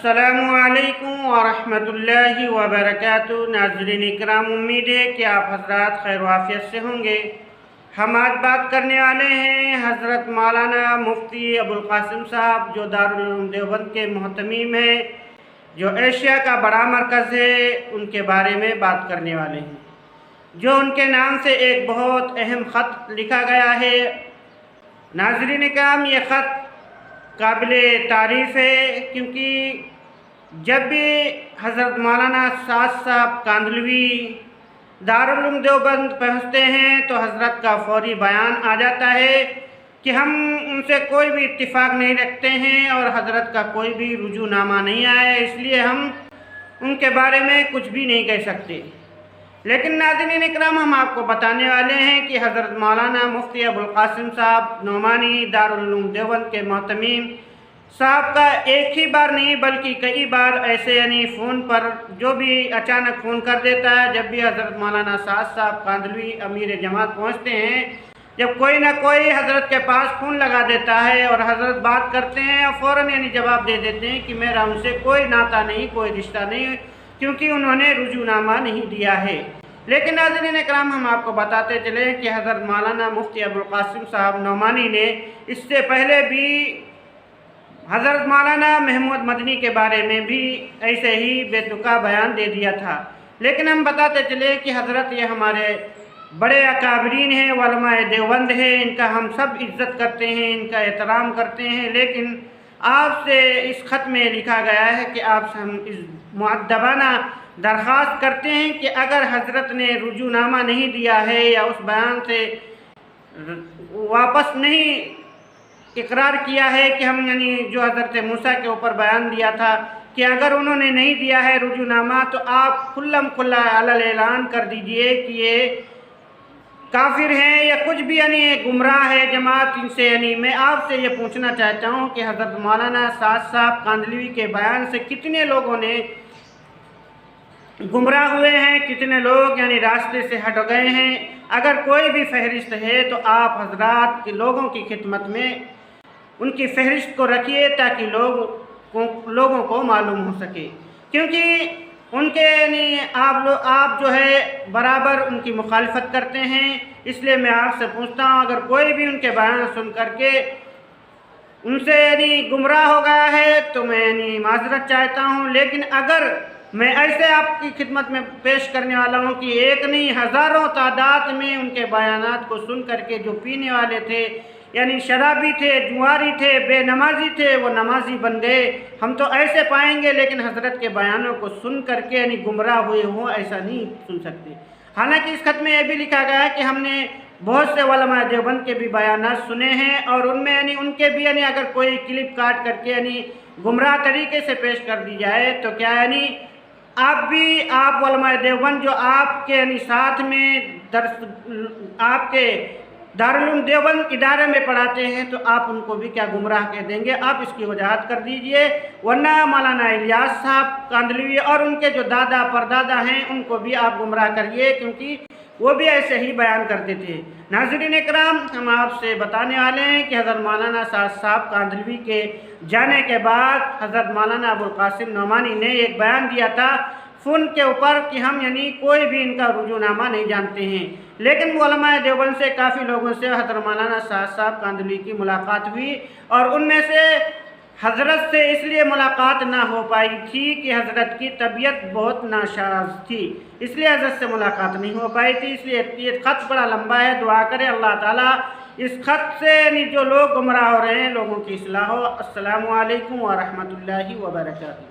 अस्सलामुअलैकुम वरहमतुल्लाहि वबरकातुहू। नाज़रीन इकराम, उम्मीद है कि आप हज़रात खैर वाफ़ियत से होंगे। हम आज बात करने वाले हैं हज़रत मौलाना मुफ्ती अबुल क़ासिम साहब, जो दारुल उलूम देवबंद के मोहतमीम हैं, जो एशिया का बड़ा मरकज़ है, उनके बारे में बात करने वाले हैं। जो उनके नाम से एक बहुत अहम ख़त लिखा गया है। नाज़रीन इकराम, ये ख़त काबिल तारीफ़ है, क्योंकि जब भी हज़रत मौलाना साद साहब कांदलवी दारुल उलूम देवबंद पहुँचते हैं तो हज़रत का फ़ौरी बयान आ जाता है कि हम उनसे कोई भी इत्तिफ़ाक़ नहीं रखते हैं और हज़रत का कोई भी रुजूनामा नहीं आया है, इसलिए हम उनके बारे में कुछ भी नहीं कह सकते। लेकिन नाज़रीन इकराम, हम आपको बताने वाले हैं कि हज़रत मौलाना मुफ्ती अबुल क़ासिम साहब नोमानी दारुल उलूम देवबंद के मोहतमीम साहब का एक ही बार नहीं बल्कि कई बार ऐसे फ़ोन पर जो भी अचानक फ़ोन कर देता है। जब भी हज़रत मौलाना साद साहब कांदलवी अमीर जमात पहुँचते हैं, जब कोई ना कोई हज़रत के पास फ़ोन लगा देता है और हज़रत बात करते हैं और फ़ौरन जवाब दे देते हैं कि मेरा उनसे कोई नाता नहीं, कोई रिश्ता नहीं, क्योंकि उन्होंने रुजूनामा नहीं दिया है। लेकिन नाज़रीन इकराम, हम आपको बताते चलें कि हज़रत मौलाना मुफ्ती अबुल क़ासिम साहब नोमानी ने इससे पहले भी हज़रत मौलाना महमूद मदनी के बारे में भी ऐसे ही बेतुका बयान दे दिया था। लेकिन हम बताते चले कि हज़रत ये हमारे बड़े अकाबरीन हैं, उलमाए देवबंद हैं, इनका हम सब इज़्ज़त करते हैं, इनका एहतराम करते हैं। लेकिन आपसे इस ख़त में लिखा गया है कि आपसे हम इस मुअद्दबाना दरख्वास्त करते हैं कि अगर हज़रत ने रुजूनामा नहीं दिया है या उस बयान से वापस नहीं इकरार किया है कि हम जो हज़रत मूसा के ऊपर बयान दिया था कि अगर उन्होंने नहीं दिया है रुजूनामा, तो आप खुल्लम खुल्ला अलल ऐलान कर दीजिए कि ये काफिर हैं या कुछ भी गुमराह है जमात। इनसे मैं आपसे ये पूछना चाहता हूँ कि हज़रत मौलाना साद साहब कांदलवी के बयान से कितने लोगों ने गुमराह हुए हैं, कितने लोग रास्ते से हट गए हैं। अगर कोई भी फहरिस्त है तो आप हज़रात के लोगों की खिदमत में उनकी फहरिस्त को रखिए, ताकि लोगों को मालूम हो सके, क्योंकि उनके आप जो है बराबर उनकी मुखालिफत करते हैं। इसलिए मैं आपसे पूछता हूँ, अगर कोई भी उनके बयान सुन करके उनसे गुमराह हो गया है तो मैं माजरत चाहता हूँ। लेकिन अगर मैं ऐसे आपकी खिदमत में पेश करने वाला हूँ कि एक नहीं हज़ारों तादाद में उनके बयानात को सुन करके जो पीने वाले थे, शराबी थे, जुआरी थे, बेनमाजी थे, वो नमाजी बन गए, हम तो ऐसे पाएंगे। लेकिन हज़रत के बयानों को सुन करके गुमराह हुए हों, ऐसा नहीं सुन सकते। हालांकि इस खत में यह भी लिखा गया है कि हमने बहुत से उलमाए देवबंद के भी बयानात सुने हैं और उनमें उनके भी अगर कोई क्लिप काट करके गुमराह तरीके से पेश कर दी जाए तो क्या आप उलमाए देवबंद जो आपके साथ में आपके दारुल उलूम देवबंद इदारे में पढ़ाते हैं, तो आप उनको भी क्या गुमराह कह देंगे? आप इसकी वजाहत कर दीजिए, वरना मौलाना इलियास साहब कांदलवी और उनके जो दादा परदादा हैं उनको भी आप गुमराह करिए, क्योंकि वो भी ऐसे ही बयान करते थे। नाज़रीन इकराम, हम आपसे बताने वाले हैं कि हज़रत मौलाना साद साहब कांदलवी के जाने के बाद हज़रत मौलाना अबुल क़ासिम नोमानी ने एक बयान दिया था फ़ोन के ऊपर कि हम कोई भी इनका रुजूनामा नहीं जानते हैं। लेकिन उलमाए देवबंद से काफ़ी लोगों से हज़रत मौलाना साद साहब कांदलवी की मुलाकात हुई और उनमें से हज़रत से इसलिए मुलाकात ना हो पाई थी कि हज़रत की तबीयत बहुत नाशाज थी, इसलिए हज़रत से मुलाकात नहीं हो पाई थी। इसलिए ये ख़त बड़ा लंबा है। दुआ करें अल्लाह ताला इस ख़त से जो लोग गुमराह हो रहे हैं, लोगों की इस्लाह हो। अस्सलामु अलैकुम व रहमतुल्लाहि व बरकातुहू।